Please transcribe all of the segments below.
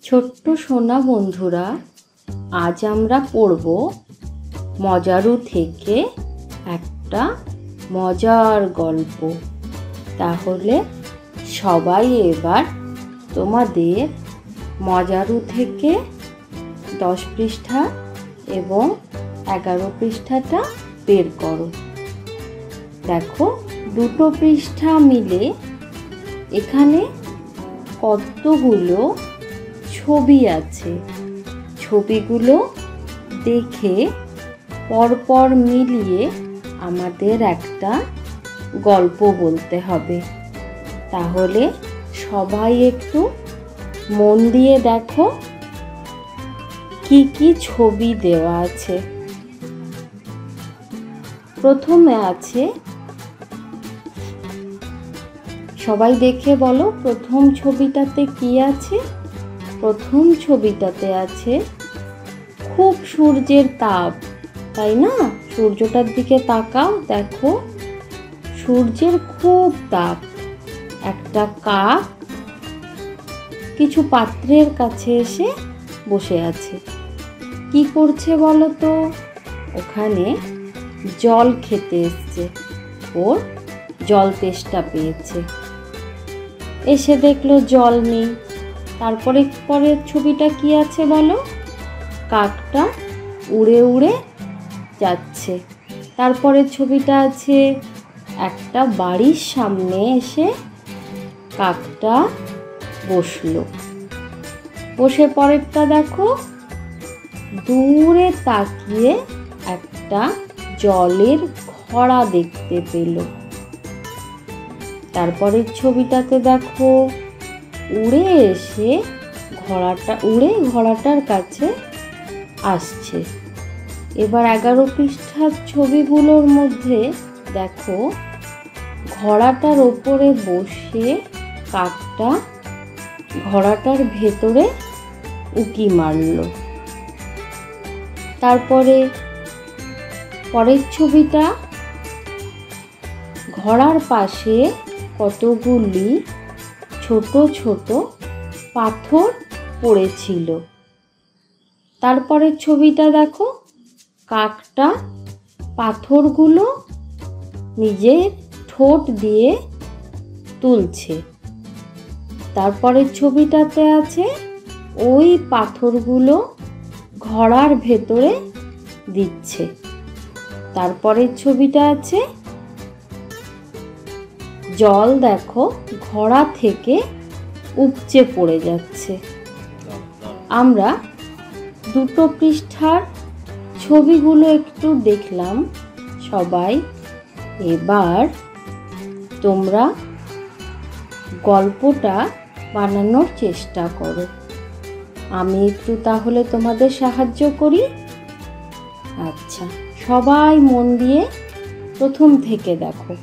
ছোট্ট সোনা বন্ধুরা, আজ আমরা পড়ব মজারু থেকে একটা মজার গল্প। তাহলে সবাই এবার তোমাদের মজারু থেকে 10 পৃষ্ঠা এবং 11 পৃষ্ঠাটা বের করো। দেখো, দুটো পৃষ্ঠা মিলে এখানে কতগুলো ছবি আছে। ছবিগুলো দেখে পরপর মিলিয়ে আমাদের একটা গল্প বলতে হবে। তাহলে সবাই একটু মন দিয়ে দেখো কি কি ছবি দেওয়া আছে। প্রথমে আছে, সবাই দেখে বলো প্রথম ছবিটাতে কি আছে। প্রথম ছবিটাতে আছে খুব সূর্যের তাপ, তাই না? সূর্যটার দিকে তাকাও, দেখো সূর্যের খুব তাপ। একটা কাক কিছু পাত্রের কাছে এসে বসে আছে। কি করছে বলো তো? ওখানে জল খেতে এসছে, ওর জল তেষ্টা পেয়েছে। এসে দেখলো জল নেই। তারপরে পরের ছবিটা কি আছে বলো? কাকটা উড়ে উড়ে যাচ্ছে। তারপরের ছবিটা আছে একটা বাড়ির সামনে এসে কাকটা বসলো। বসে পরেরটা দেখো, দূরে তাকিয়ে একটা জলের ঘোড়া দেখতে পেল। তারপরের ছবিটাতে দেখো উড়ে এসে ঘোড়াটার কাছে আসছে। এবার 11 পৃষ্ঠার ছবিগুলোর মধ্যে দেখো ঘোড়াটার ওপরে বসে কাকটা ঘোড়াটার ভেতরে উঁকি মারল। তারপরে পরের ছবিটা, ঘোড়ার পাশে কতগুলি ছোট ছোট পাথর পড়েছিল। তারপরের ছবিটা দেখো, কাকটা পাথরগুলো নিজের ঠোঁট দিয়ে তুলছে। তারপরের ছবিটাতে আছে ওই পাথরগুলো ঘোড়ার ভেতরে দিচ্ছে। তারপরের ছবিটা আছে জল দেখো ঘোড়া থেকে উপচে পড়ে যাচ্ছে। আমরা দুটো পৃষ্ঠার ছবিগুলো একটু দেখলাম সবাই। এবার তোমরা গল্পটা বানানোর চেষ্টা করো। আমি একটু তাহলে তোমাদের সাহায্য করি। আচ্ছা, সবাই মন দিয়ে প্রথম থেকে দেখো।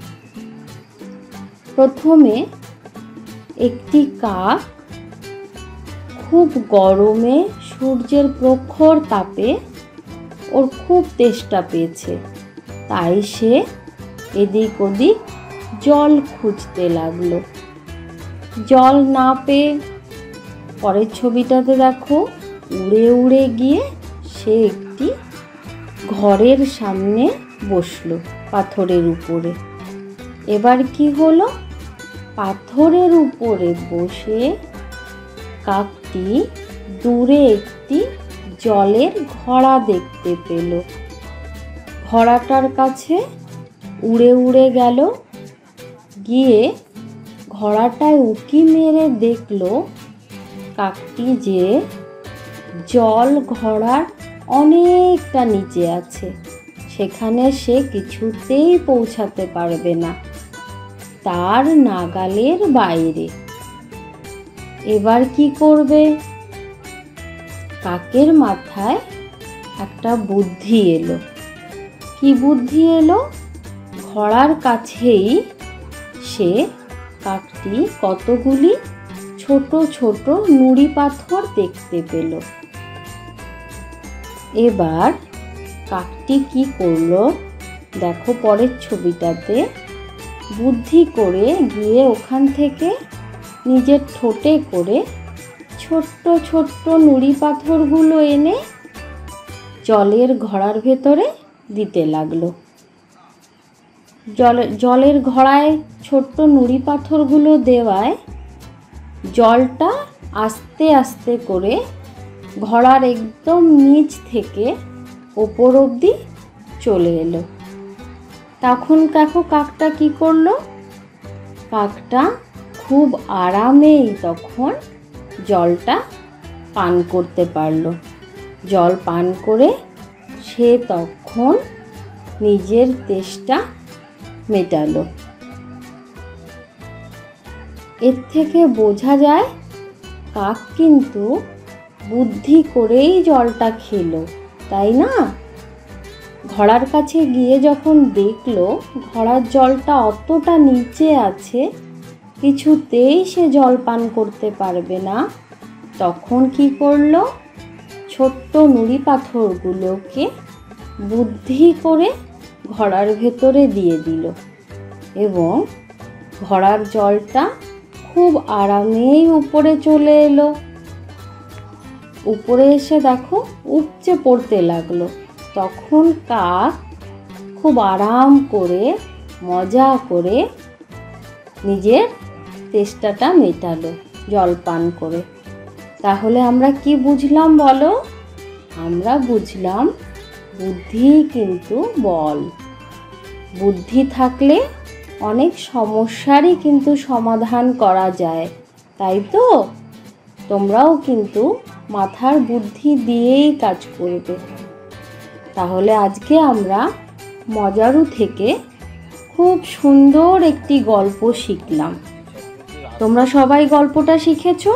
প্রথমে একটি কাক খুব গরমে সূর্যের প্রখর তাপে ওর খুব তেষ্টা পেয়েছে, তাই সে এদিক ওদিক জল খুঁজতে লাগলো। জল না পেয়ে পরের ছবিটাতে দেখো উড়ে উড়ে গিয়ে সে একটি ঘরের সামনে বসলো পাথরের উপরে। এবার কি হলো? পাথরের উপরে বসে কাকটি দূরে একটি জলের ঘোড়া দেখতে পেল। ঘোড়াটার কাছে উড়ে উড়ে গেল, গিয়ে ঘোড়াটায় উঁকি মেরে দেখলো কাকটি যে জল ঘোড়ার অনেকটা নিচে আছে, সেখানে সে কিছুতেই পৌঁছাতে পারবে না, তার নাগালের বাইরে। এবার কি করবে? কাকের মাথায় একটা বুদ্ধি এলো। কি বুদ্ধি এলো? ঘোড়ার কাছেই সে কাকটি কতগুলি ছোট ছোট নুড়ি পাথর দেখতে পেল। এবার কাকটি কি করলো দেখো পরের ছবিটাতে, বুদ্ধি করে গিয়ে ওখান থেকে নিজের ঠোঁটে করে ছোট্ট ছোট্ট নুড়ি পাথরগুলো এনে জলের ঘড়ার ভেতরে দিতে লাগলো। জলের ঘড়ায় ছোট্ট নুড়ি পাথরগুলো দেওয়ায় জলটা আস্তে আস্তে করে ঘড়ার একদম নিচ থেকে ওপর অবধি চলে এলো। তখন দেখো কাকটা কি করলো, কাকটা খুব আরামেই তখন জলটা পান করতে পারলো। জল পান করে সে তখন নিজের তেষ্টা মেটালো। এর থেকে বোঝা যায় কাক কিন্তু বুদ্ধি করেই জলটা খেলো, তাই না? ঘড়ার কাছে গিয়ে যখন দেখলো ঘড়ার জলটা অতটা নিচে আছে, কিছুতেই সে জল পান করতে পারবে না, তখন কি করলো, ছোট্ট নুড়ি পাথরগুলোকে বুদ্ধি করে ঘড়ার ভেতরে দিয়ে দিল এবং ঘড়ার জলটা খুব আরামেই উপরে চলে এলো। উপরে এসে দেখো উপচে পড়তে লাগলো। তখন কাক খুব আরাম করে মজা করে নিজের তেষ্টাটা মেটালো জল পান করে। তাহলে আমরা কি বুঝলাম বলো? আমরা বুঝলাম বুদ্ধি কিন্তু বল। বুদ্ধি থাকলে অনেক সমস্যারই কিন্তু সমাধান করা যায়, তাই তো? তোমরাও কিন্তু মাথার বুদ্ধি দিয়েই কাজ করবে। তাহলে আজকে আমরা মজারু থেকে খুব সুন্দর একটি গল্প শিখলাম। তোমরা সবাই গল্পটা শিখেছো?